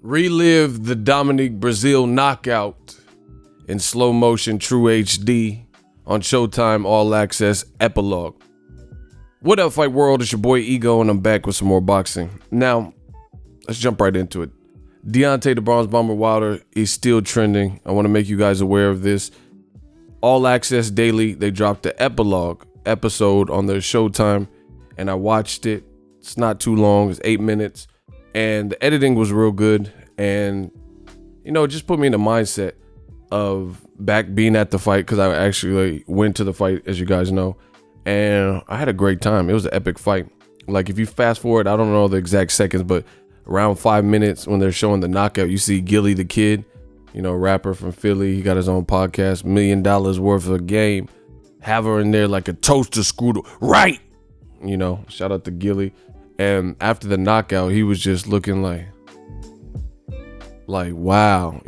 Relive the Dominic Breazeale knockout in slow motion True HD on Showtime All Access Epilogue. What up, Fight World? It's your boy Ego, and I'm back with some more boxing. Now, let's jump right into it. Deontay the Bronze Bomber Wilder is still trending. I want to make you guys aware of this. All Access Daily, they dropped the Epilogue episode on their Showtime, and I watched it. It's not too long. It's 8 minutes. And the editing was real good, and it just put me in the mindset of back being at the fight, because I actually went to the fight, as you guys know, and I had a great time. It was an epic fight. Like, if you fast forward, I don't know the exact seconds, but around 5 minutes when they're showing the knockout, you see Gillie the Kid, rapper from Philly. He got his own podcast, $1 million worth of game. Have her in there like a toaster strudel, right? Shout out to Gillie. And after the knockout, he was just looking like wow,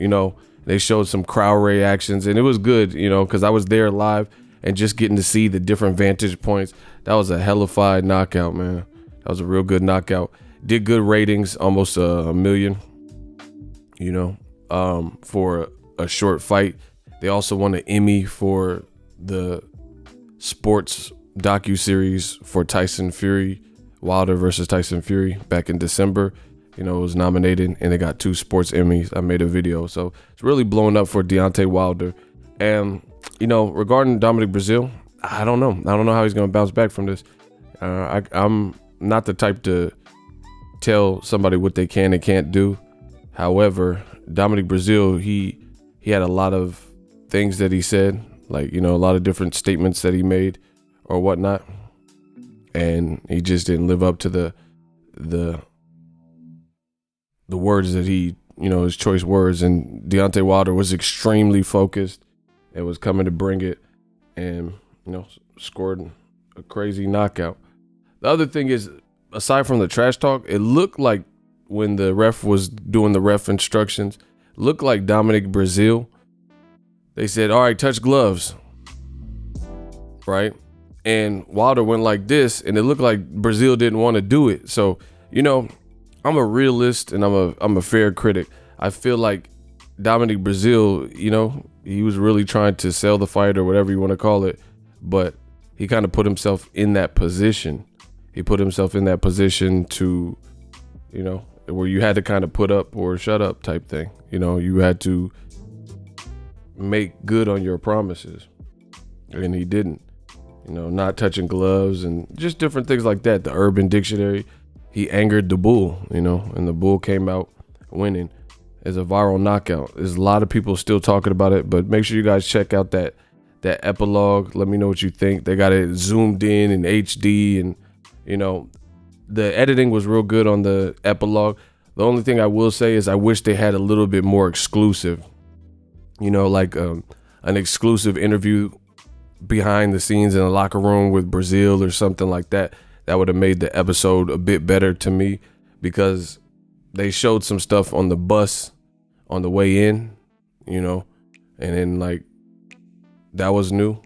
they showed some crowd reactions, and it was good, because I was there live and just getting to see the different vantage points. That was a hellified knockout, man. That was a real good knockout. Did good ratings, almost a million, for a short fight. They also won an Emmy for the sports docuseries for Tyson Fury. Wilder versus Tyson Fury back in December. It was nominated, and they got 2 sports Emmys. I made a video. So it's really blowing up for Deontay Wilder. And, regarding Dominic Breazeale, I don't know. I don't know how he's going to bounce back from this. I'm not the type to tell somebody what they can and can't do. However, Dominic Breazeale, he had a lot of things that he said, like, a lot of different statements that he made or whatnot. And he just didn't live up to the words that he, his choice words. And Deontay Wilder was extremely focused and was coming to bring it, and scored a crazy knockout. The other thing is, aside from the trash talk, it looked like when the ref was doing the ref instructions, looked like Dominic Breazeale, they said, all right, touch gloves, right? And Wilder went like this, and it looked like Breazeale didn't want to do it. So, I'm a realist, and I'm a fair critic. I feel like Dominic Breazeale, he was really trying to sell the fight or whatever you want to call it, but he kind of put himself in that position. He put himself in that position to, where you had to kind of put up or shut up type thing. You had to make good on your promises, and he didn't. Not touching gloves and just different things like that. The Urban Dictionary, he angered the bull, and the bull came out winning as a viral knockout. There's a lot of people still talking about it, but make sure you guys check out that epilogue. Let me know what you think. They got it zoomed in HD, and, the editing was real good on the epilogue. The only thing I will say is I wish they had a little bit more exclusive, like an exclusive interview behind the scenes in a locker room with Breazeale or something like that. That would have made the episode a bit better to me, because they showed some stuff on the bus on the way in, and then that was new.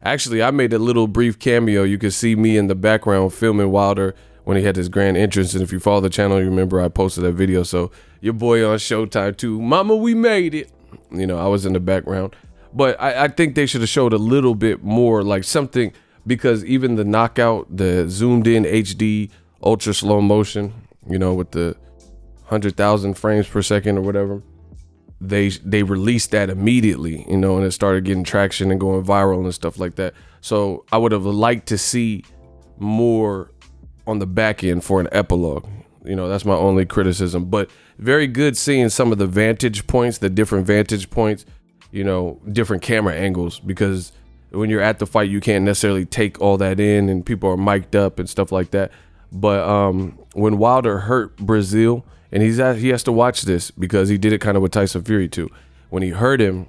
Actually, I made a little brief cameo. You could see me in the background filming Wilder when he had his grand entrance. And if you follow the channel, you remember I posted that video. So your boy on Showtime too. Mama, we made it. I was in the background. But I think they should have showed a little bit more, like something, because even the knockout, the zoomed in HD, ultra slow motion, with the 100,000 frames per second or whatever, they released that immediately, and it started getting traction and going viral and stuff like that. So I would have liked to see more on the back end for an epilogue. That's my only criticism. But very good seeing some of the vantage points, the different vantage points, different camera angles, because when you're at the fight, you can't necessarily take all that in, and people are mic'd up and stuff like that. But when Wilder hurt Breazeale, and he has to watch this because he did it kind of with Tyson Fury too. When he hurt him,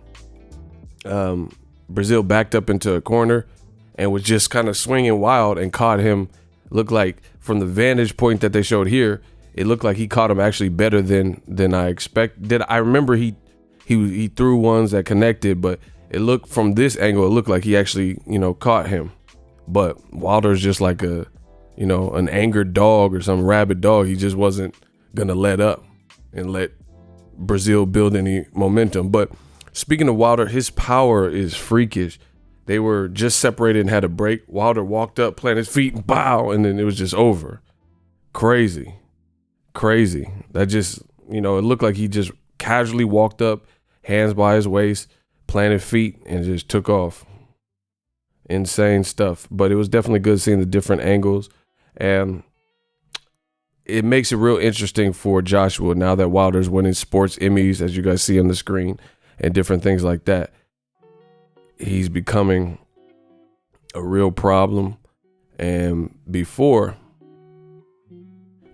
Breazeale backed up into a corner and was just kind of swinging wild and caught him. Looked like, from the vantage point that they showed here, it looked like he caught him actually better than I expected. I remember he threw ones that connected, but it looked from this angle, it looked like he actually, caught him. But Wilder's just like an angered dog or some rabid dog. He just wasn't going to let up and let Brazil build any momentum. But speaking of Wilder, his power is freakish. They were just separated and had a break. Wilder walked up, planted his feet, and bow, and then it was just over. Crazy. That just, it looked like he just casually walked up, hands by his waist, planted feet, and just took off. Insane stuff. But it was definitely good seeing the different angles. And it makes it real interesting for Joshua now that Wilder's winning sports Emmys, as you guys see on the screen, and different things like that. He's becoming a real problem. And before,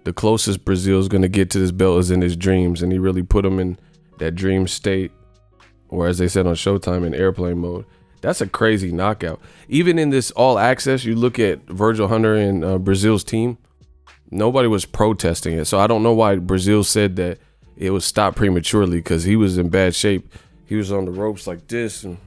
the closest Brazil's going to get to this belt is in his dreams. And he really put him in that dream state, or as they said on Showtime, in airplane mode. That's a crazy knockout. Even in this all access, you look at Virgil Hunter and Brazil's team, nobody was protesting it. So I don't know why Brazil said that it was stopped prematurely, because he was in bad shape. He was on the ropes like this, and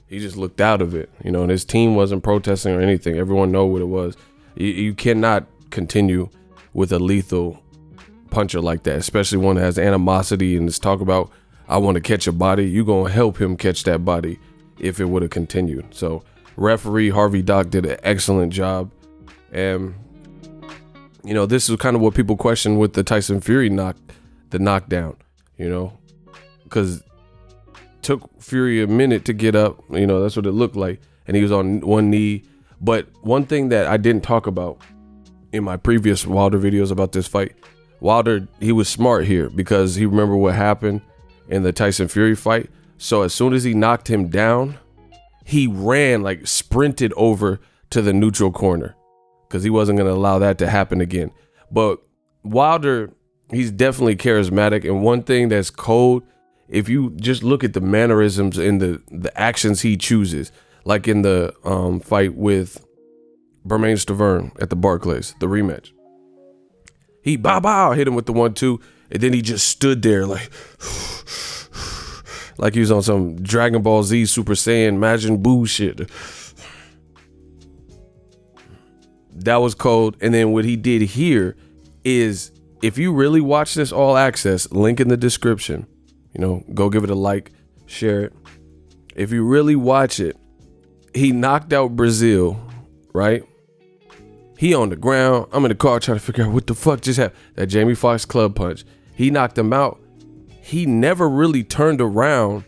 he just looked out of it, and his team wasn't protesting or anything. Everyone know what it was. You cannot continue with a lethal puncher like that, especially one that has animosity and is talk about, I want to catch a body. You going to help him catch that body if it would have continued. So referee Harvey Dock did an excellent job. And, this is kind of what people question with the Tyson Fury knockdown, because took Fury a minute to get up. That's what it looked like. And he was on one knee. But one thing that I didn't talk about in my previous Wilder videos about this fight, Wilder, he was smart here because he remembered what happened in the Tyson Fury fight. So as soon as he knocked him down, he ran, like sprinted over to the neutral corner, because he wasn't going to allow that to happen again. But Wilder, he's definitely charismatic. And one thing that's cold, if you just look at the mannerisms and the actions he chooses, like in the fight with Bermane Stiverne at the Barclays, the rematch, he hit him with the 1-2, and then he just stood there like he was on some Dragon Ball Z Super Saiyan Majin Buu shit. That was cold. And then what he did here is, if you really watch this all access, link in the description, go give it a like, share it. If you really watch it, he knocked out Brazil, right? He on the ground. I'm in the car trying to figure out what the fuck just happened. That Jamie Foxx club punch. He knocked him out. He never really turned around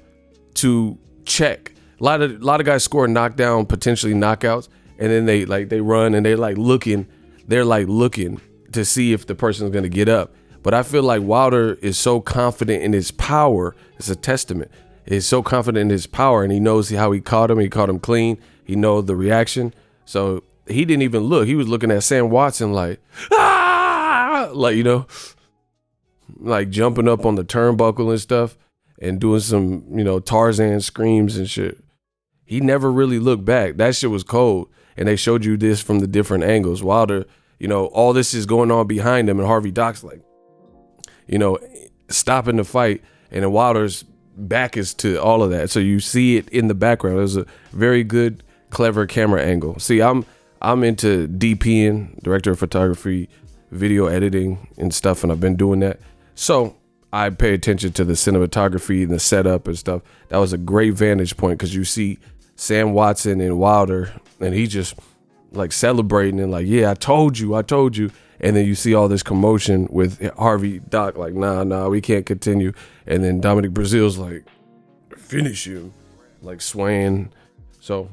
to check. A lot of guys score knockdown, potentially knockouts, and then they run and they're looking to see if the person's gonna get up. But I feel like Wilder is so confident in his power. It's a testament. He's so confident in his power, and he knows how he caught him. He caught him clean. He knows the reaction. So he didn't even look. He was looking at Sam Watson like jumping up on the turnbuckle and stuff and doing some, Tarzan screams and shit. He never really looked back. That shit was cold. And they showed you this from the different angles. Wilder, all this is going on behind him, and Harvey Dock's stopping the fight, and then Wilder's back is to all of that. So you see it in the background. It was a very good, clever camera angle. See, I'm into DPing, director of photography, video editing and stuff, and I've been doing that. So I pay attention to the cinematography and the setup and stuff. That was a great vantage point, because you see Sam Watson and Wilder, and he just celebrating and yeah, I told you. And then you see all this commotion with Harvey Dock, nah, we can't continue. And then Dominic Brazil's finish him, swaying. So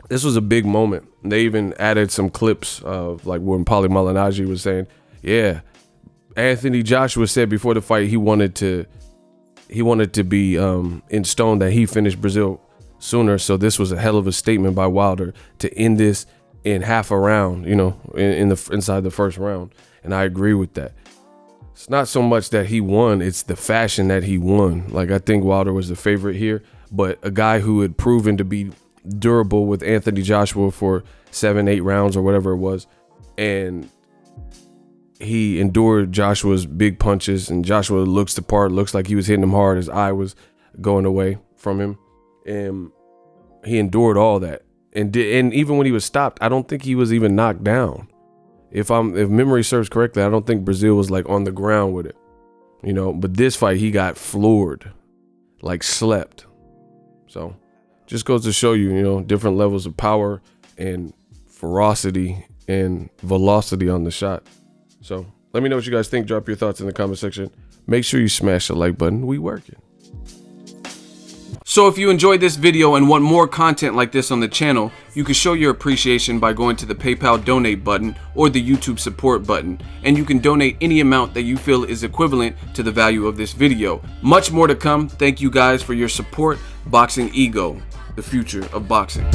this was a big moment. They even added some clips of when Paulie Malignaggi was saying, yeah, Anthony Joshua said before the fight he wanted to be in stone that he finished Brazil sooner. So this was a hell of a statement by Wilder to end this in half a round, inside the first round. And I agree with that. It's not so much that he won, it's the fashion that he won. I think Wilder was the favorite here, but a guy who had proven to be durable with Anthony Joshua for 7-8 rounds or whatever it was, and he endured Joshua's big punches, and Joshua looks the part, looks like he was hitting him hard. His eye was going away from him. And he endured all that. And even when he was stopped, I don't think he was even knocked down. If memory serves correctly, I don't think Breazeale was like on the ground with it, you know. But this fight, he got floored, like slept. So just goes to show you, you know, different levels of power and ferocity and velocity on the shot. So let me know what you guys think. Drop your thoughts in the comment section. Make sure you smash the like button. We working. So if you enjoyed this video and want more content like this on the channel, you can show your appreciation by going to the PayPal donate button or the YouTube support button, and you can donate any amount that you feel is equivalent to the value of this video. Much more to come. Thank you guys for your support. Boxing Ego, the future of boxing.